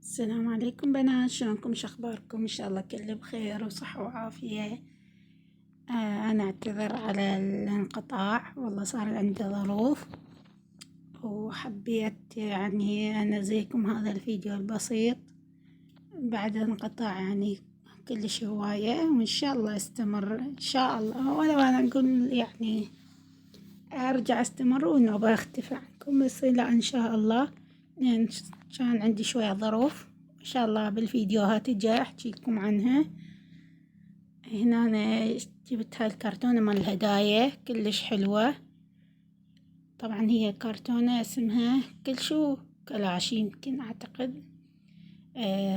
السلام عليكم بنات، شلونكم؟ شخباركم؟ إن شاء الله كله بخير وصحة وعافية. أنا أعتذر على الانقطاع، والله صار عندي ظروف وحبيت يعني أنزلكم هذا الفيديو البسيط بعد انقطاع يعني كلش هواية، وإن شاء الله استمر إن شاء الله. ولو أنا أقول يعني أرجع استمر وإنه بختفي عنكم، بس لا إن شاء الله، لأن كان عندي شوية ظروف. إن شاء الله بالفيديوهات الجاية أحكي لكم عنها. هنا أنا جبت هاي الكرتونة مال الهدايا كلش حلوة. طبعا هي كرتونة اسمها كل شو كلاشي يمكن أعتقد.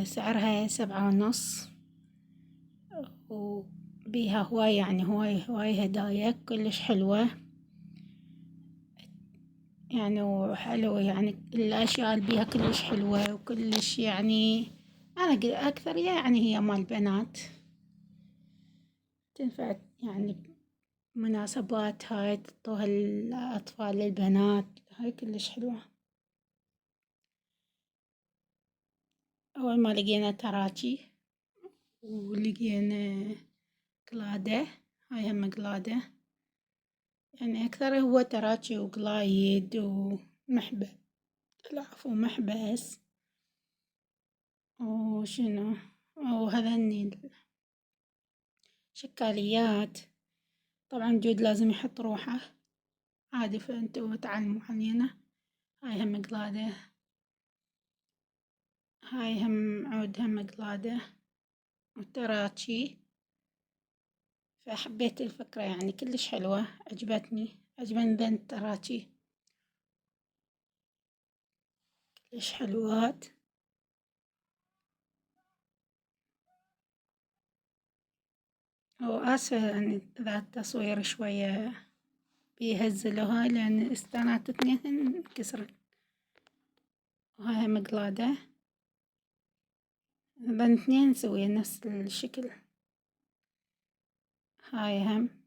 سعرها 7.5، وبيها هواي يعني هواي هدايا كلش حلوة يعني، وحلوة يعني الأشياء اللي بيها كلش حلوة وكلش يعني. أنا أكثر يعني هي مال بنات، تنفع يعني بمناسبات هاي تعطوها الأطفال للبنات، هاي كلش حلوة. أول ما لقينا تراجي ولقينا قلادة، هاي هم قلادة يعني أكثر هو تراجي وقلايد ومحبس، العفو محبس وشنو وهذني شكاليات. طبعا جود لازم يحط روحه عادي، فانتوا تعلموا علينا. هاي هم قلادة، هاي هم عود هم قلادة وتراتشي. فحبيت الفكرة يعني كلش حلوة، عجبني ذا التراتشي كلش حلوات. وآسفة يعني إذا التصوير شوية بيهزلوا هاي، لأن استانات اثنين انكسرت. وهاي هم قلادة، ذن اثنين سوية نفس الشكل. هاي هم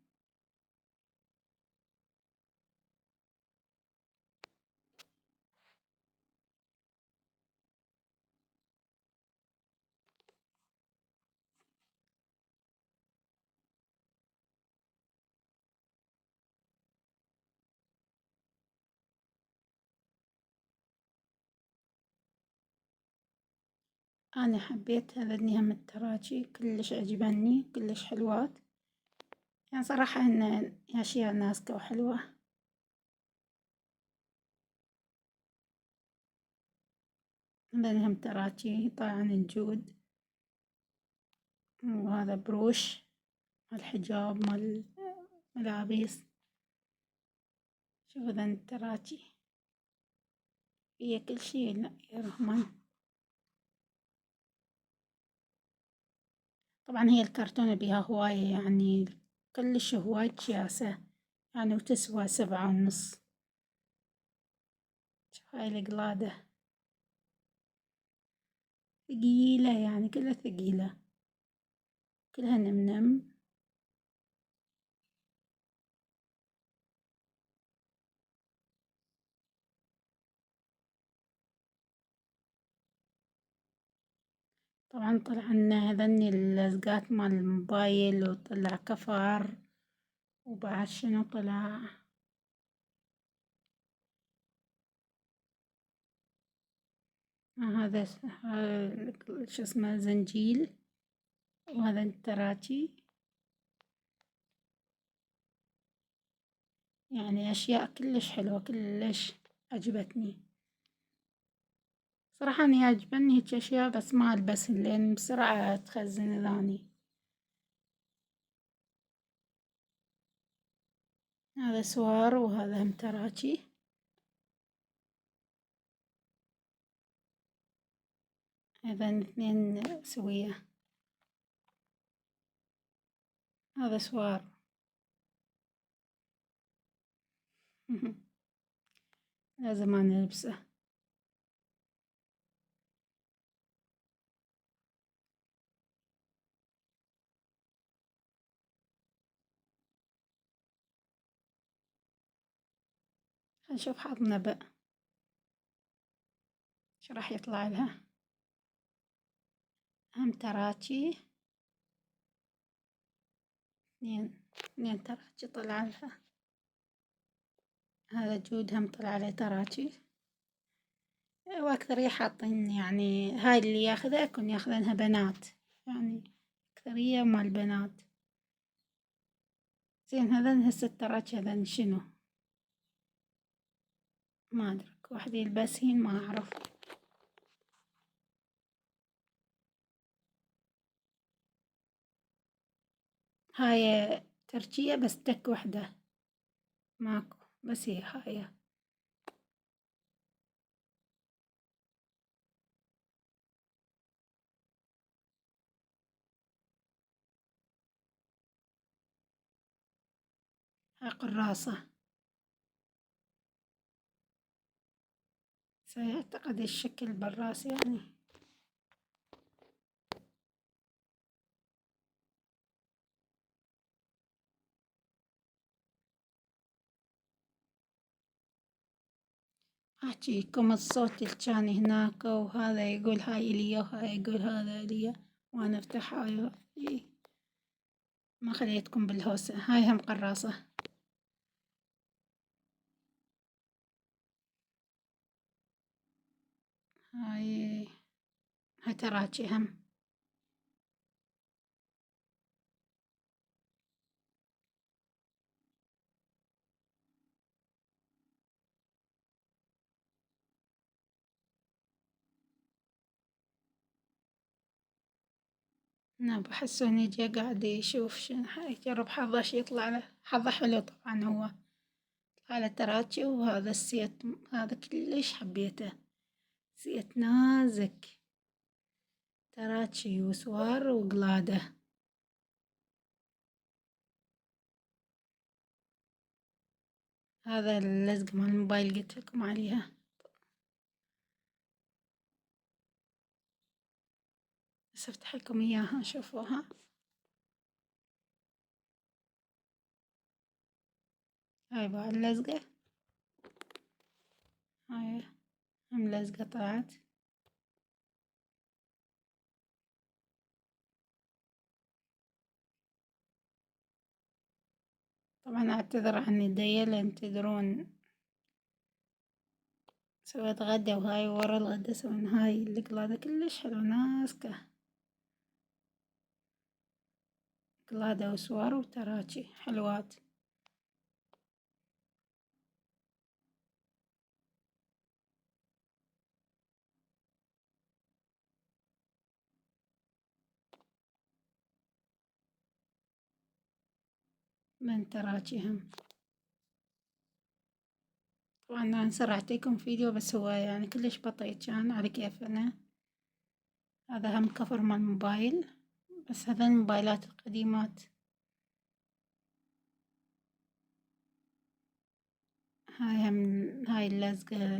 أنا حبيت هذني هم التراجي كلش عجبني كلش حلوات يعني صراحة إن أشياء ناسكة وحلوة. هذني هم تراجي طبعا الجود، وهذا بروش مال حجاب مال ملابس. شوفوا ذن التراجي هي كل شي، لا يا رحمن. طبعا هي الكرتونة بيها هواية يعني كلش هواية شياسة يعني، وتسوى 7.5. شوف هاي القلادة ثقيلة يعني كلها ثقيلة، كلها نمنم. طبعا طلع لنا هذني اللزقات مال الموبايل، وطلع كفر، وبعد شنو طلع. هذا شو اسمه زنجيل، وهذا التراتي يعني أشياء كلش حلوة كلش عجبتني. صراحة أنا يعجبني هيك أشياء، بس ما ألبسهن لأن بسرعة تخزن ذاني. هذا سوار وهذا هم تراتي، هذا اثنين سوية. هذا سوار لازم أنا ألبسه. نشوف حظنا بقى شو راح يطلع لها. هم تراتشي، 2 تراتشي طلع لها. هذا جود هم طلع له تراتشي. وأكثرية حاطين يعني هاي اللي ياخذها يكون ياخذنها بنات، يعني أكثرية مال بنات. زين هذن هسه التراتشي هذن شنو؟ ما أدري واحد يلبسهن ما أعرف. هاي تركية بس تك وحدة ماكو، بس هي هاي. هاي قراصة، سيعتقد الشكل بالراس يعني. أحجيكم الصوت اللي كان هناك، وهذا يقول هاي إلي وهاي يقول هذا إلي، وأنا أفتح هاي. ما خليتكم بالهوسة. هاي هم قراصة. هاي هاي تراجي هم. أنا بحسه يجي قاعد يشوف شنو يجرب حظه شي يطلع له حظه حلو طبعا. هو طلع له تراجي، وهذا السيت هذا كلش حبيته، سيت نازك، تراجي وسوار وقلادة. هذا اللزق مال الموبايل قلت لكم عليها. بس افتح لكم اياها شوفوها. هاي بعد لزقة، هاي هم لزقة طلعت. طبعا اعتذر عن يدي لان تدرون سويت غدا، وهاي ورا الغدا سوينا هاي القلادة كلش حلو ناسكة، قلادة وسوار وتراجي حلوات. من تراجي هم. طبعا أنا سرعتكم فيديو بس هو يعني كلش بطيء كان على كيفنا. هذا هم كفر مال الموبايل، بس هذا الموبايلات القديمات. هاي هم هاي اللزقة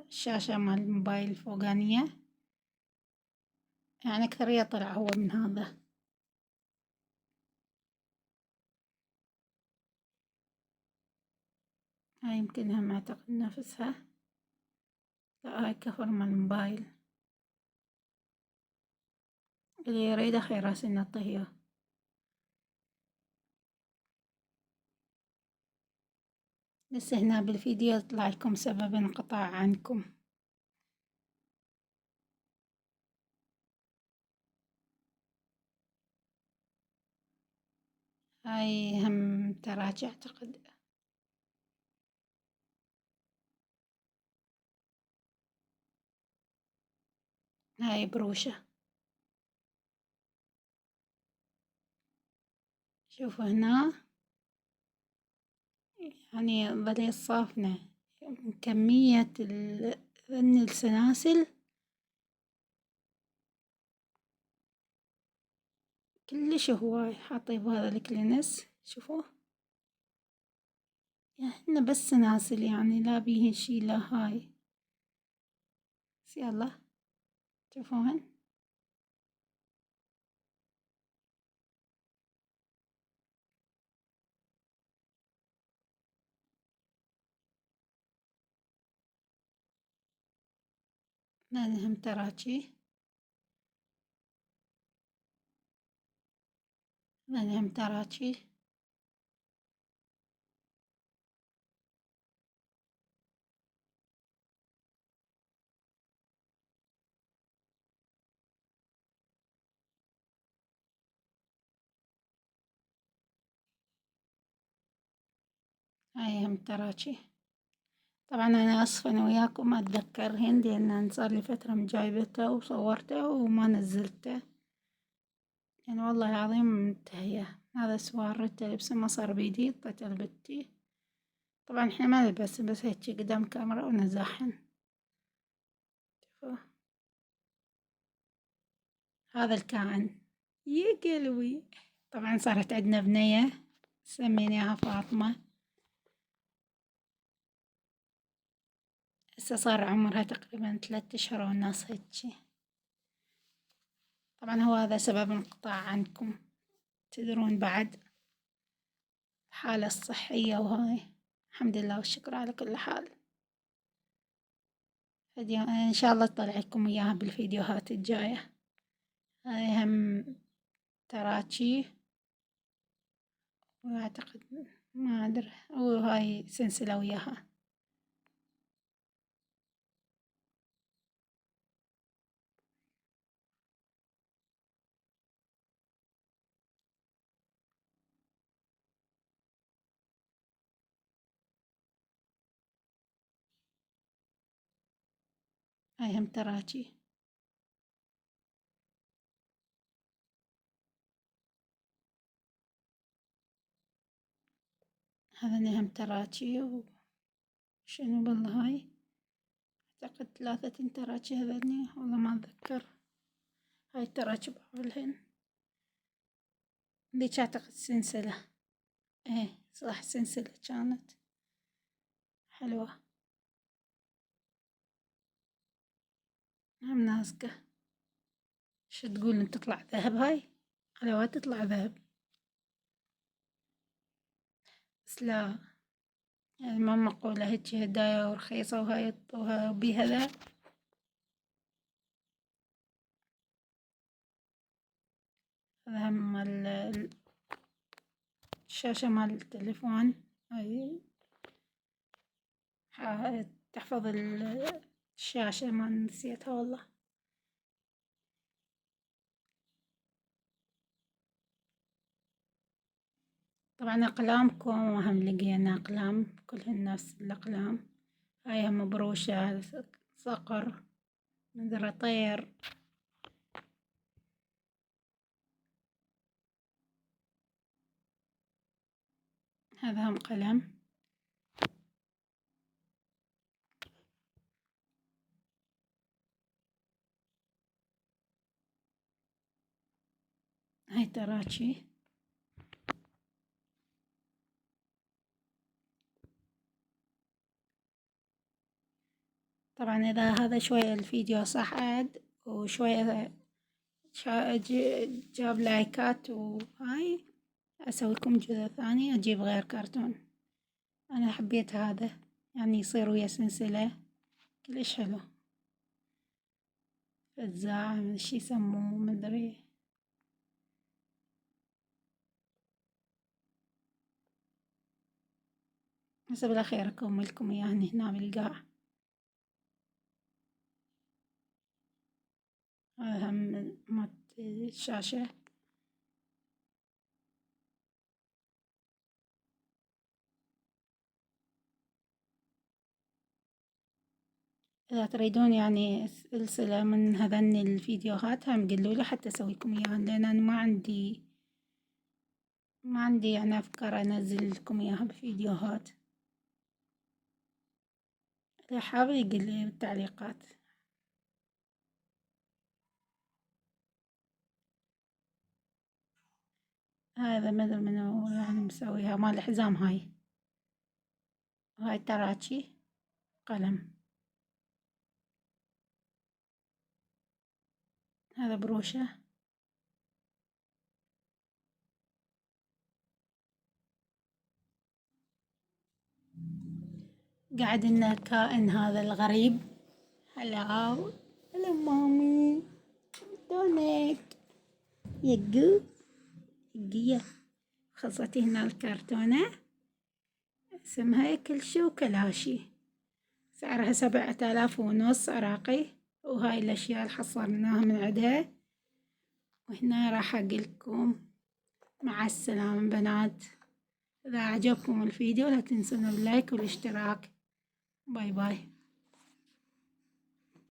الشاشة مال الموبايل الفوقانية، يعني أكثرية طلع هو من هذا. هاي يمكنها ما أعتقد نفسها، لا هاي كفر مال الموبايل. اللي يريده خير راسي نعطيه. لسه هنا بالفيديو يطلع لكم سبب انقطاع عنكم. هاي هم تراجع أعتقد. هاي بروشة. شوفوا هنا يعني ظلي الصافنة، كمية السلاسل كلش هواي حاطيه بهذا الكلينس. شوفوا يعني بس سلاسل يعني لا بيهن شي لا هاي. بس يلا شوفوهن. لازم تراجي. بعدين تراتشي. هاي هم تراتشي. طبعا أنا آسفة أنا وياكم ما أتذكر هند لأن صار لي فترة مجايبته وصورته وما نزلته، يعني والله العظيم منتهية. هذا سوار لبسه ما صار بيدي حطيته لبنتي. طبعا احنا ما نلبس بس هيجي قدام كاميرا ونزاحن. شوفوا هذا الكائن يا قلبي. طبعا صارت عندنا بنية سميناها فاطمة، هسه صار عمرها تقريبا 3 أشهر ونص هيجي. طبعا هو هذا سبب انقطاع عنكم، تدرون بعد الحالة الصحية وهاي. الحمد لله والشكر على كل حال. إن شاء الله أطلع لكم إياها بالفيديوهات الجاية. هاي هم تراتشي، وأعتقد ما أدري وهاي سلسلة وياها. هاي هم تراتشي. هذا هم تراتشي. وشنو بالله هاي أعتقد 3 تراتشي هذني والله ما أتذكر. هاي التراتشي بعضهن ذيك أعتقد سلسلة. ايه صح سلسلة كانت حلوة. هم نازكة. شو تقولون تطلع ذهب هاي؟ على تطلع ذهب بس لا، يعني ما مقولة هيجي هدايا ورخيصة وهاي وبيها ذا. هذا هم الشاشة مال التليفون هاي تحفظ الشاشة ما نسيتها والله. طبعا أقلامكم هم لقينا أقلام كلهن نفس الأقلام. هاي هم بروشة صقر منظر طير. هذا هم قلم. هاي تراتشي. طبعا إذا هذا شوية الفيديو صعد وشوية جاب لايكات وهاي أسويكم جزء ثاني أجيب غير كرتون. أنا حبيت هذا يعني يصير ويا سلسلة كلش حلو. فزاع شي يسموه مدري. هسه بالأخير أكملكم إياه هنا بالقاع. هذا هم مات الشاشة. إذا تريدون يعني سلسلة من هذن الفيديوهات هم قولولي حتى أسويكم إياها، لأن أنا ما عندي يعني أفكار أنزل لكم إياها بفيديوهات. إذا حاب يقولي بالتعليقات. هذا ما أدري منو يعني مسويها مال الحزام هاي تراتشي قلم. هذا بروشة. قاعد لنا الكائن هذا الغريب. هلا هلا مامي دونيت يقو دقيقة، خلصتي هنا الكرتونة اسمها كل شي وكلاشي، سعرها 7500 عراقي، وهاي الأشياء اللي حصلناها من عندها. وهنا راح أقولكم مع السلامة بنات. إذا عجبكم الفيديو لا تنسون اللايك والاشتراك. باي باي.